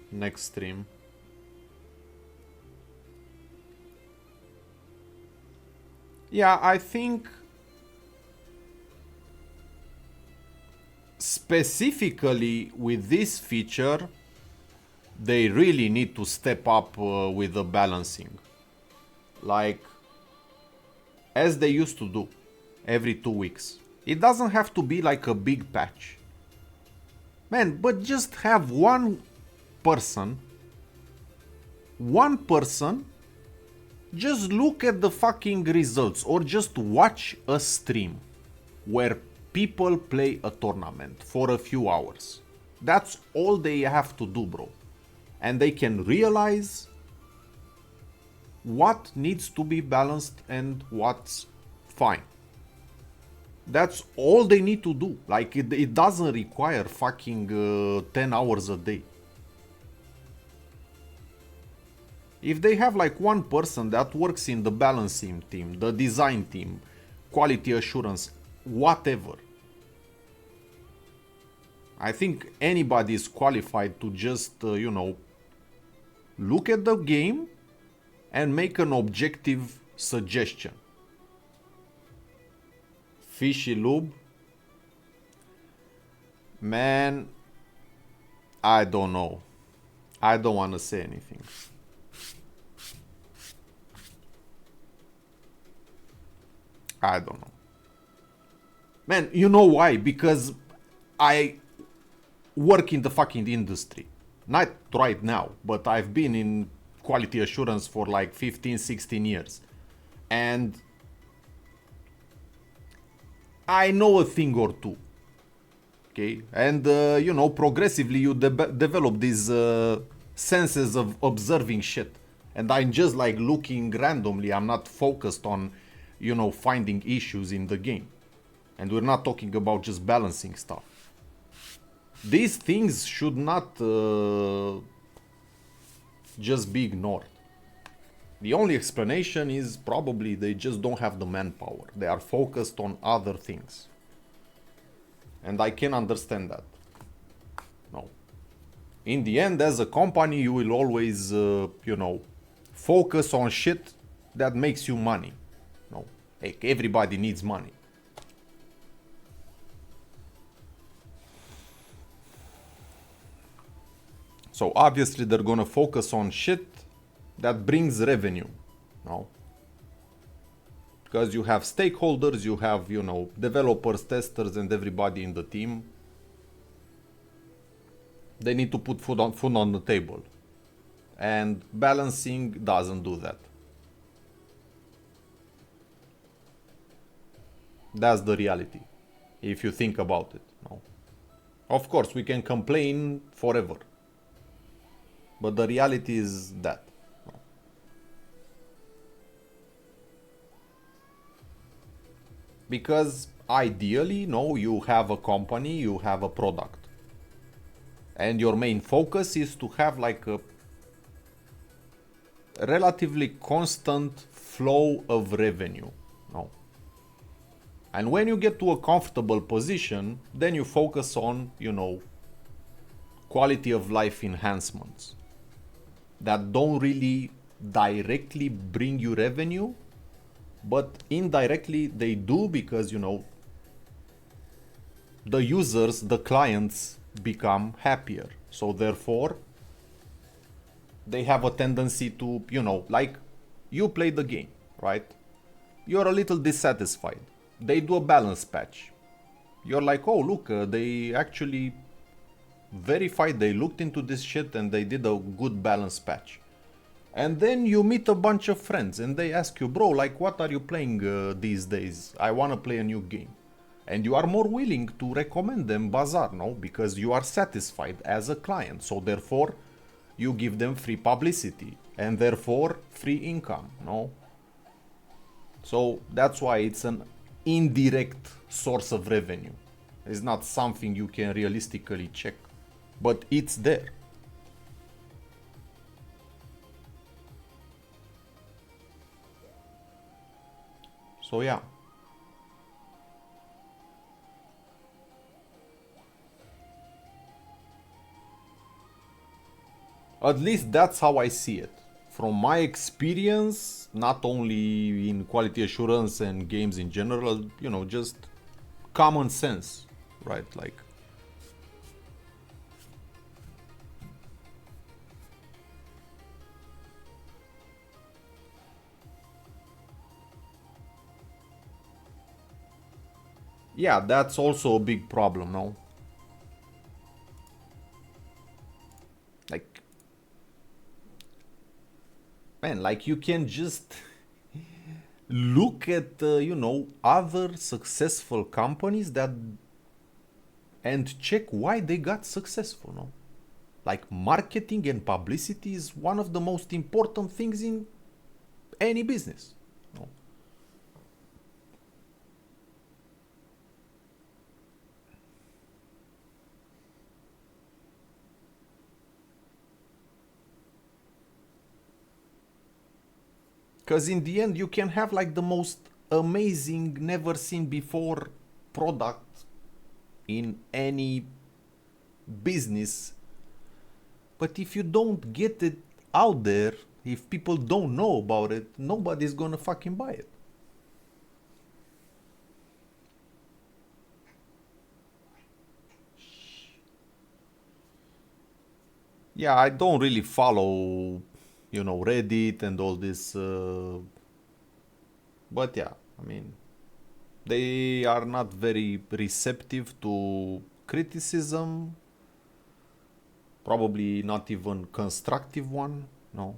next stream. Yeah, I think specifically with this feature, they really need to step up with the balancing. Like, as they used to do every 2 weeks. It doesn't have to be like a big patch. Man, but just have person, one person, just look at the fucking results or just watch a stream where people play a tournament for a few hours. That's all they have to do, bro. And they can realize what needs to be balanced and what's fine. That's all they need to do. Like, it doesn't require fucking 10 hours a day. If they have like one person that works in the balancing team, the design team, quality assurance, whatever, I think anybody is qualified to just, look at the game and make an objective suggestion. Fishy lube? Man, I don't know. I don't want to say anything. I don't know. Man, you know why? Because I work in the fucking industry. Not right now, but I've been in quality assurance for like 15, 16 years. And I know a thing or two. Okay? And, progressively you develop these senses of observing shit. And I'm just like looking randomly. I'm not focused on, finding issues in the game. And we're not talking about just balancing stuff. These things should not just be ignored. The only explanation is probably they just don't have the manpower. They are focused on other things. And I can understand that. No. In the end, as a company, you will always, focus on shit that makes you money. No. Hey, everybody needs money. So obviously they're gonna focus on shit that brings revenue, no? Because you have stakeholders, you have, developers, testers, and everybody in the team. They need to put food on the table. And balancing doesn't do that. That's the reality, if you think about it, no? Of course, we can complain forever. But the reality is that. Because ideally, no, you have a company, you have a product. And your main focus is to have like a relatively constant flow of revenue. No. And when you get to a comfortable position, then you focus on, quality of life enhancements that don't really directly bring you revenue, but indirectly they do because, the users, the clients become happier. So therefore, they have a tendency to, like you play the game, right? You're a little dissatisfied. They do a balance patch. You're like, oh, look, they actually verified, they looked into this shit and they did a good balance patch. And then you meet a bunch of friends and they ask you, bro, like, what are you playing these days? I want to play a new game. And you are more willing to recommend them Bazaar, no? Because you are satisfied as a client. So therefore, you give them free publicity and therefore free income, no? So that's why it's an indirect source of revenue. It's not something you can realistically check, but it's there. So yeah. At least that's how I see it. From my experience, not only in quality assurance and games in general, you know, just common sense, right? Like, yeah, that's also a big problem, no? Like, man, like you can just look at, you know, other successful companies that and check why they got successful, no? Like marketing and publicity is one of the most important things in any business. No? Because in the end, you can have like the most amazing, never seen before product in any business. But if you don't get it out there, if people don't know about it, nobody's gonna fucking buy it. Yeah, I don't really follow, you know, Reddit and all this. But yeah, I mean, they are not very receptive to criticism, probably not even constructive one, no.